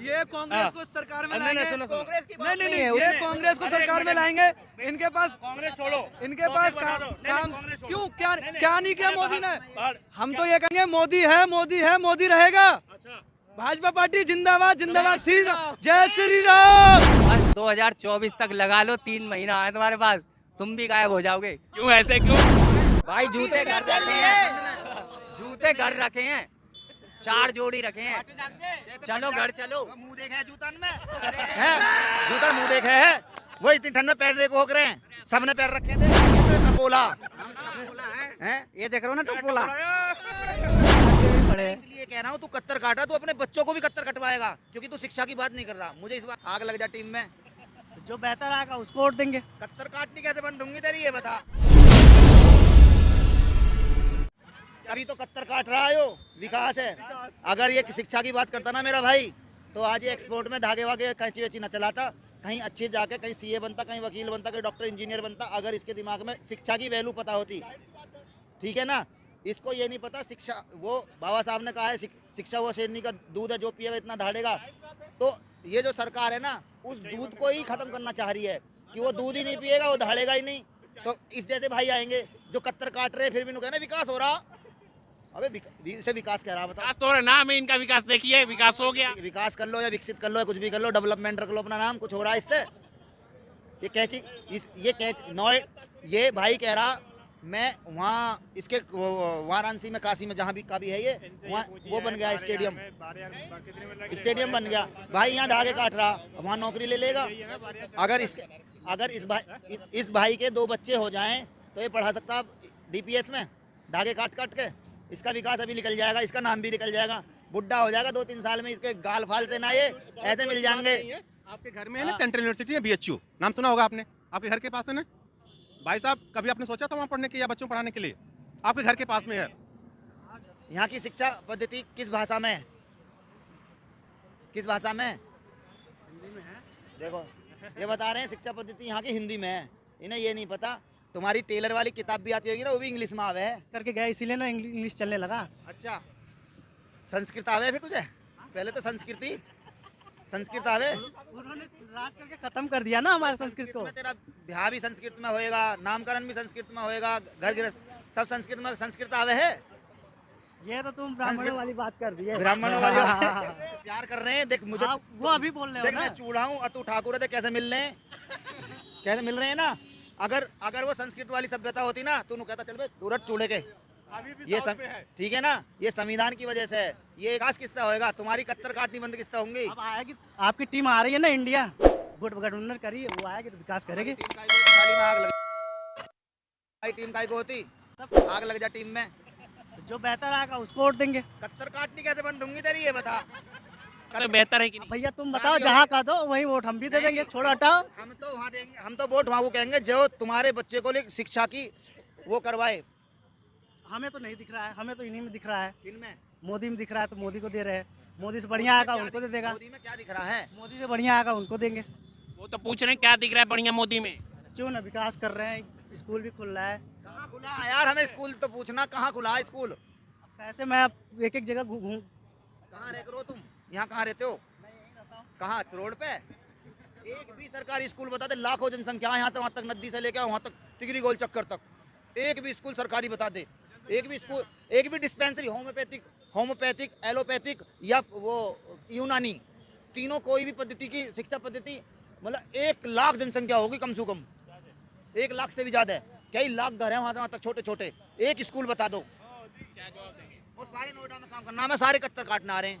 ये कांग्रेस को सरकार में लाएंगे। नहीं, ये कांग्रेस को सरकार में लाएंगे। इनके पास कांग्रेस छोड़ो, इनके पास काम कांग्रेस छोड़ो। क्यों क्या नहीं किया मोदी ने। हम तो ये कहेंगे मोदी है, मोदी रहेगा। भाजपा पार्टी जिंदाबाद जिंदाबाद। जय श्री राम। बस 2024 तक लगा लो, 3 महीना है तुम्हारे पास, तुम भी गायब हो जाओगे। क्यों ऐसे क्यों? भाई जूते घर रखे हैं, जूते घर रखे हैं, 4 जोड़ी रखे हैं। चलो घर चलो। मुंह देखे है जूतन में है, जूतन मुंह देखे है। वो इतनी ठंड में पैर देखो होक रहे हैं, सबने पैर रखे थे। टपोला है, ये देख रहे हो ना टपोला। इसलिए कह रहा हूँ तू कत्तर काटा, तू अपने बच्चों को भी कत्तर कटवाएगा, क्योंकि तू शिक्षा की बात नहीं कर रहा। मुझे इस बार आग लग जा टीम में, जो बेहतर आएगा उसको वोट देंगे। कत्तर काटनी कैसे बंद होंगी तेरी, ये बता। अभी तो कत्तर काट रहा है, विकास है। अगर ये शिक्षा की बात करता ना मेरा भाई, तो आज ये एक्सपोर्ट में धागे वागे कैंची वेची न चलाता, कहीं अच्छे जाके कहीं सीए बनता, कहीं वकील बनता, कहीं डॉक्टर इंजीनियर बनता। अगर इसके दिमाग में शिक्षा की वैल्यू पता होती, ठीक है ना। इसको ये नहीं पता शिक्षा, वो बाबा साहब ने कहा है शिक्षा वो शेरनी का दूध है, जो पिएगा इतना दहाड़ेगा। तो ये जो सरकार है ना, उस दूध को ही खत्म करना चाह रही है कि वो दूध ही नहीं पिएगा, वो दहाड़ेगा ही नहीं। तो इस जैसे भाई आएंगे जो कत्तर काट रहे, फिर भी कहना विकास हो रहा। अबे इसे विकास कह रहा, बता। विकास तो नाम है इनका, विकास देखिए, विकास हो गया। विकास कर लो या विकसित कर लो या कुछ भी कर लो, डेवलपमेंट रख लो अपना नाम, कुछ हो रहा है इससे। ये कैची, ये भाई कह रहा मैं वहाँ इसके वाराणसी में, काशी में, जहाँ भी का भी है ये, वहाँ वो बन गया स्टेडियम बन गया भाई। यहाँ धागे काट रहा, वहाँ नौकरी ले लेगा। अगर इस भाई के 2 बच्चे हो जाएं तो ये पढ़ा सकता डीपीएस में, धागे काट काट के। इसका विकास अभी निकल जाएगा, इसका नाम भी निकल जाएगा, बुढ़ा हो जाएगा 2-3 साल में। इसके गाल फाल से ना ये ऐसे मिल जाएंगे। आपके घर में है ना सेंट्रल यूनिवर्सिटी है, बीएचयू, नाम सुना होगा आपने, आपके घर के पास है ना भाई साहब। कभी आपने सोचा था वहाँ पढ़ने के या बच्चों पढ़ाने के लिए? आपके घर के पास में है। यहाँ की शिक्षा पद्धति किस भाषा में है? किस भाषा में? हिंदी में है। देखो ये बता रहे हैं शिक्षा पद्धति यहाँ की हिंदी में है, इन्हें ये नहीं पता। तुम्हारी टेलर वाली किताब भी आती होगी ना, वो भी इंग्लिश में आवे है करके गया, इसीलिए ना इंग्लिश चलने लगा। अच्छा, संस्कृत आवे फिर तुझे? पहले तो संस्कृत आवे। उन्होंने राज करके खत्म कर दिया ना हमारे संस्कृत को। तेरा ब्याह भी संस्कृत में होएगा, नामकरण भी संस्कृत में होएगा, घर गृहस्थ सब संस्कृत में। संस्कृत आवे है। ये तो तुम ब्राह्मणों वाली बात कर दी है। ब्राह्मणों वाली प्यार कर रहे हैं। देख मुझे वो अभी बोल रहे हो देख, ना। मैं चूड़ा हूँ, अतु ठाकुर है, तो कैसे मिल रहे हैं, कैसे मिल रहे हैं ना। अगर वो संस्कृत वाली सभ्यता होती ना, तू कहता चल बे तुरंत चूड़े के। ये ठीक है ना, ये संविधान की वजह से है। ये एक खास किस्सा होएगा, तुम्हारी कत्तर काटनी बंद किस्सा होंगी। अब आएगी, आपकी टीम आ रही है ना इंडिया, गठबंधन करी, वो आएगी तो विकास करेगी। टीम काय को होती, आग लग जा टीम में। जो बेहतर आएगा उसको वोट देंगे। कत्तर काटनी कैसे बंद होंगी तेरी, ये बता। अरे बेहतर है कि नहीं? भैया तुम बताओ, जहाँ का दो वही वोट हम भी दे देंगे, छोड़ो हटाओ। हम तो वहाँ देंगे, हम तो वोट वहाँ को कहेंगे जो तुम्हारे बच्चे को शिक्षा की वो करवाए। हमें तो नहीं दिख रहा है, हमें तो इन्हीं में दिख रहा है। किनमें? मोदी में दिख रहा है तो मोदी को दे रहे हैं। मोदी से बढ़िया आएगा उनको दे देगा। मोदी में क्या दिख रहा है? मोदी से बढ़िया आएगा उनको देंगे। वो तो पूछ रहे हैं क्या दिख रहा है बढ़िया मोदी में। क्यों ना, विकास कर रहे हैं, स्कूल भी खुल रहा है। कहाँ खुला है यार, हमें स्कूल तो पूछना, कहाँ खुला है स्कूल? ऐसे मैं एक एक जगह घूम। कहाँ रह हो तुम? यहाँ कहाँ रहते हो? कहाँ, रोड पे? एक भी सरकारी स्कूल बता दे, लाखों जनसंख्या यहाँ से वहाँ तक, नदी से लेकर वहाँ तक, टिकरी गोल चक्कर तक, एक भी स्कूल सरकारी बता दे। एक भी स्कूल, एक भी डिस्पेंसरी, होम्योपैथिक, एलोपैथिक या वो यूनानी, तीनों कोई भी पद्धति की शिक्षा पद्धति, मतलब 1 लाख जनसंख्या होगी कम से कम, 1 लाख से भी ज्यादा है। कई लाख घर हैं वहाँ तक छोटे छोटे, एक स्कूल बता दो। वो सारे नोएडा में काम करना, हमें सारे कत्तर काटना आ रहे हैं।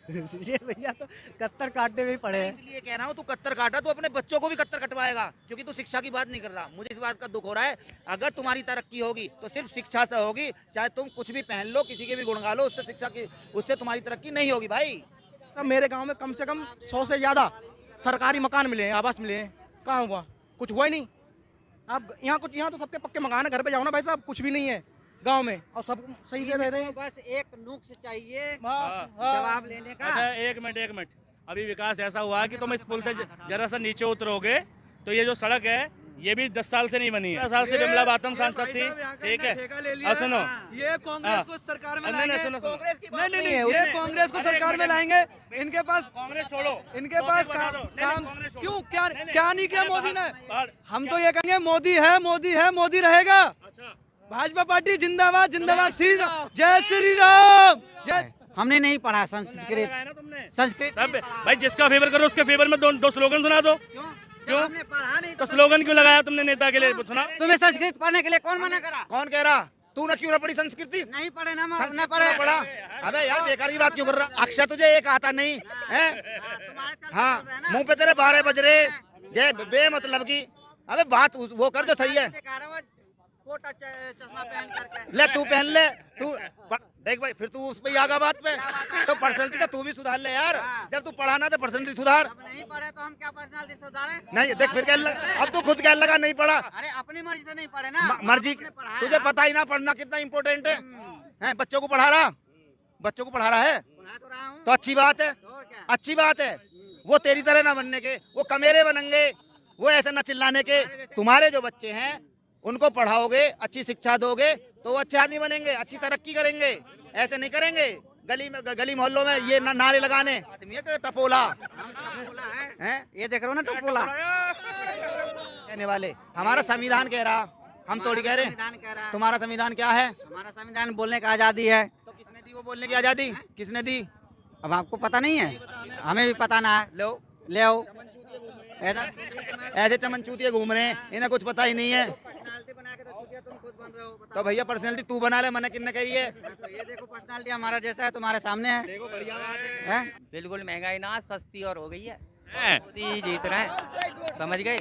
ये भैया तो कत्तर काटने में ही पड़े हैं। इसलिए कह रहा हूँ तू कत्तर काटा, तू अपने बच्चों को भी कत्तर कटवाएगा, क्योंकि तू शिक्षा की बात नहीं कर रहा। मुझे इस बात का दुख हो रहा है। अगर तुम्हारी तरक्की होगी तो सिर्फ शिक्षा से होगी, चाहे तुम कुछ भी पहन लो, किसी के भी गुण गा लो, उससे तुम्हारी तरक्की नहीं होगी भाई। सब मेरे गांव में कम से कम 100 से ज्यादा सरकारी मकान मिले हैं, आवास मिले हैं। कहाँ हुआ? कुछ हुआ ही नहीं। अब यहाँ तो सबके पक्के मकान है, घर पे जाओ ना भाई साहब, कुछ भी नहीं है गांव में, और सब सही से रह रहे हैं। बस एक नुक्स चाहिए हाँ। जवाब लेने का। अच्छा एक मिनट, अभी विकास ऐसा हुआ है कि तुम इस पुल से जरा सा नीचे उतरोगे तो ये जो सड़क है ये भी 10 साल से नहीं बनी है। 10 साल से बिमला बातम सांसद थी, ठीक है। और सुनो, ये कांग्रेस को सरकार में लाएंगे। सुनो, नहीं, ये कांग्रेस को सरकार में लाएंगे। इनके पास कांग्रेस छोड़ो, इनके पास काम क्यों क्या नहीं किया मोदी ने। हम तो ये कहेंगे मोदी है मोदी रहेगा। भाजपा पार्टी जिंदाबाद जिंदाबाद। जय श्री राम। जय। हमने नहीं पढ़ा संस्कृत भाई जिसका फेवर करो उसके फेवर में दो स्लोगन सुना दो। क्यों हमने पढ़ा नहीं तो स्लोगन क्यों लगाया तुमने नेता के लिए? सुना तुम्हें संस्कृत पढ़ने के लिए कौन मना करा? कौन कह रहा? तू ना क्यों ना पढ़ी संस्कृति? नहीं पढ़े ना पढ़ा। अबे यार बेकार की बात क्यों कर रहा? अक्षर तुझे एक आता नहीं है? हाँ, मुंह पे तेरे 12 बज रहे। ये बेमतलब की। अबे बात वो कर जो सही है। चश्मा पहन करके ले तू पहन ले। तू देख भाई, फिर तू उस पे आगा बात पे। तो पर्सनैलिटी तो तू भी सुधार ले यार। जब तू पढ़ाना तो पर्सनैलिटी सुधार। नहीं पढ़े तो हम क्या पर्सनालिटी सुधारे? नहीं देख फिर अब तू खुद कह लगा नहीं पढ़ा। अरे अपनी मर्जी से नहीं पढ़े ना। मर्जी तुझे पता ही ना पढ़ना कितना इम्पोर्टेंट है। हैं बच्चों को पढ़ा रहा है तो अच्छी बात है, अच्छी बात है। वो तेरी तरह ना बनने के, वो कमेरे बनेंगे, वो ऐसे ना चिल्लाने के। तुम्हारे जो बच्चे हैं उनको पढ़ाओगे, अच्छी शिक्षा दोगे तो वो अच्छे आदमी बनेंगे, अच्छी तरक्की करेंगे। ऐसे नहीं करेंगे गली मोहल्लों में ये नारे लगाने। आदमी है टपोला है, ये देख रहे हो ना टपोला कहने वाले। हमारा संविधान कह रहा, हम थोड़ी कह रहे हैं। तुम्हारा संविधान क्या है? हमारा संविधान बोलने का आजादी है। तो किसने दी वो बोलने की आजादी? किसने दी? अब आपको पता नहीं है, हमें भी पता ना है। ले आओ ऐसे चमनचूतिए घूम रहे हैं, इन्हें कुछ पता ही नहीं है। तो भैया पर्सनैलिटी तू बना ले, मैंने किन्ने कही है? तो ये देखो पर्सनालिटी हमारा जैसा है तुम्हारे सामने है। देखो बढ़िया बात है। बिल्कुल महंगाई ना सस्ती और हो गई है। मोदी जीत रहे हैं, समझ गए?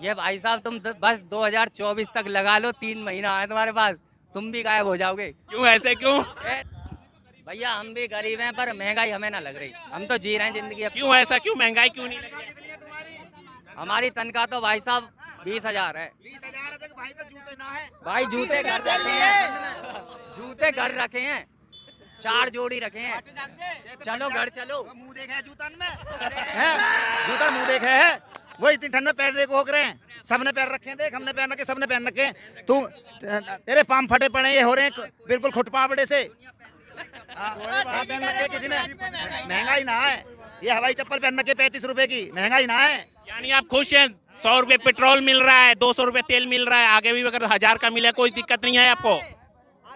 ये भाई साहब तुम बस 2024 तक लगा लो, 3 महीना है तुम्हारे पास, तुम भी गायब हो जाओगे। क्यों ऐसे क्यों? भैया हम भी गरीब हैं पर महंगाई हमें ना लग रही, हम तो जी रहे हैं जिंदगी। क्यों ऐसा क्यों? महंगाई क्यों नहीं लग रही? हमारी तनख्वाह तो भाई साहब 20,000 है। 20,000 है तो भाई पे जूते ना है। भाई जूते घर रखे हैं, जूते घर रखे हैं, 4 जोड़ी रखे हैं। चलो घर चलो। मुंह देखे है जूतन में है, जूता मुंह देखे है। वो इतनी ठंड में पहनने को हो रहे हैं, सबने पहन रखे हैं। देख हमने पहन रखे, सबने पहन रखे हैं। तू तेरे पाम फटे पड़े ये हो रहे हैं बिल्कुल खुटपावड़े से। पहन रखे किसी ने, महंगाई ना है। ये हवाई चप्पल पहन रखे 35 रुपए की, महंगाई ना है। यानी आप खुश हैं? 100 रुपए पेट्रोल मिल रहा है, 200 रुपए तेल मिल रहा है, आगे भी अगर 1000 का मिले कोई दिक्कत नहीं है आपको?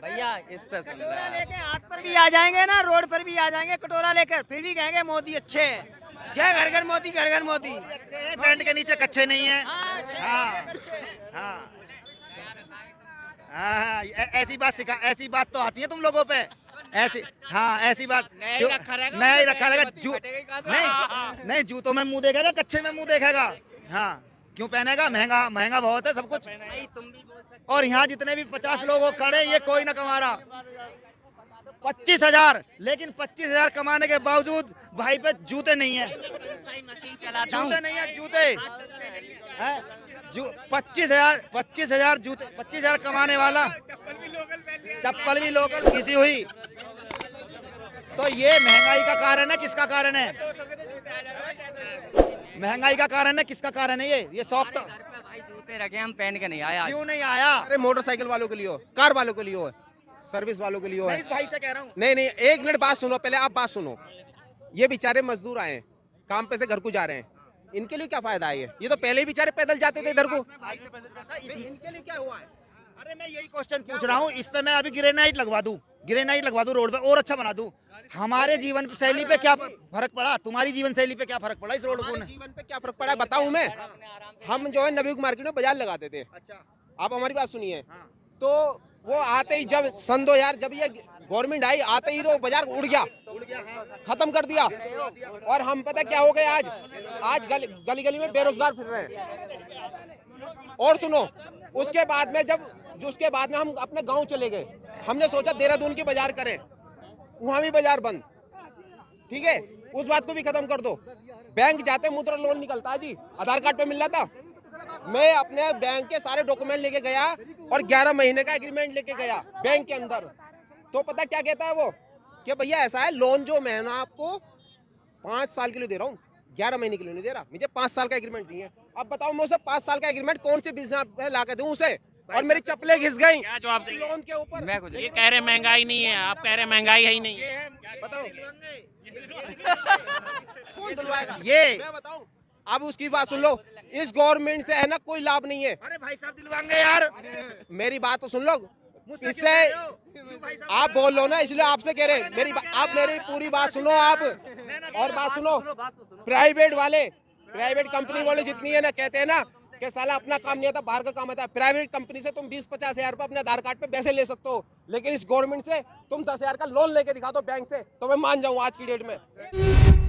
भैया इससे सुन रहा है। लेके हाथ पर भी आ जाएंगे ना, रोड पर भी आ जाएंगे कटोरा लेकर, फिर भी कहेंगे मोदी अच्छे हैं। जय घर घर मोदी, घर घर मोदी। पैंट के नीचे कच्चे नहीं है। हाँ, ऐसी बात तो आती है तुम लोगों पे। ऐसी ऐसी बात नहीं रखा रहेगा। नहीं जूतों में मुंह देखेगा, कच्चे में मुंह देखेगा। हाँ क्यों पहनेगा? महंगा बहुत है सब कुछ। और यहाँ जितने भी 50 लोग खड़े, ये कोई ना कमा रहा 25,000, लेकिन 25,000 कमाने के बावजूद भाई पे जूते नहीं है। जूते नहीं है, जूते है। 25,000 जूते, 25,000 कमाने वाला चप्पल भी लोकल घिसी हुई। तो ये महंगाई का कारण है। किसका कारण है? महंगाई का कारण है। किसका कारण है? ये शौक तो भाई जूते रखे हम पहन के नहीं आया। क्यों नहीं आया? अरे मोटरसाइकिल वालों के लिए हो, कार वालों के लिए हो, सर्विस वालों के लिए हो। मैं इस भाई से कह रहा हूँ। नहीं 1 मिनट बात सुनो, पहले आप बात सुनो। ये बेचारे मजदूर आए हैं, काम पे से घर को जा रहे हैं, इनके लिए क्या फायदा है? ये तो पहले ही बेचारे पैदल जाते थे इधर को, इनके लिए क्या हुआ है? अरे मैं यही क्वेश्चन पूछ रहा हूँ। इस पे मैं अभी ग्रेनाइट लगवा दूं रोड पे और अच्छा बना दूं। हमारे जीवन शैली पे क्या फर्क पड़ा? तुम्हारी जीवन शैली पे क्या फर्क पड़ा? इस रोड को जीवन पे क्या फर्क पड़ा बताऊं मैं? हम जो है नवयुग मार्केट में बाजार लगाते थे। अच्छा आप हमारी बात सुनिए। तो वो आते ही जब सन 2000 जब ये गवर्नमेंट आई, आते ही तो बाजार उड़ गया, खत्म कर दिया। और हम पता क्या हो गए, आज गली गली में बेरोजगार फिर रहे हैं। और सुनो, उसके बाद में हम अपने गांव चले गए। हमने सोचा देहरादून की बाजार करें, वहां भी बाजार बंद। ठीक है, उस बात को भी खत्म कर दो। बैंक जाते मुद्रा लोन निकलता है जी, आधार कार्ड पे मिल रहा था। मैं अपने बैंक के सारे डॉक्यूमेंट लेके गया और 11 महीने का एग्रीमेंट लेके गया बैंक के अंदर। तो पता क्या कहता है वो, कि भैया ऐसा है, लोन जो मैं ना आपको 5 साल के लिए दे रहा हूँ, 11 महीने के लिए नहीं दे रहा, मुझे 5 साल का एग्रीमेंट चाहिए। अब बताओ मैं उसे 5 साल का एग्रीमेंट कौन से बिजनेस ला के दूं उसे, और मेरी चप्पलें घिस गई क्या जवाब देंगे? लोन के ऊपर। मैं कुछ ये कह रहे महंगाई नहीं है, आप कह रहे महंगाई है ही नहीं। बताओ कौन दिलवाएगा? ये मैं बताऊं, अब उसकी बात सुन लो, इस गवर्नमेंट से है ना कोई लाभ नहीं है। अरे भाई साहब दिलवाएंगे यार, मेरी बात तो सुन लो, इससे आप बोल लो ना, इसलिए आपसे कह रहे हैं आप मेरी पूरी बात सुनो आप, और बात सुनो। प्राइवेट वाले, प्राइवेट कंपनी वाले जितनी है ना, कहते हैं ना कि साला अपना काम नहीं आता, बाहर का काम आता है। प्राइवेट कंपनी से तुम 20-50 हजार रुपए अपने आधार कार्ड पे पैसे ले सकते हो, लेकिन इस गवर्नमेंट से तुम 10 हजार का लोन लेके दिखा दो बैंक से, तो मैं मान जाऊं आज की डेट में।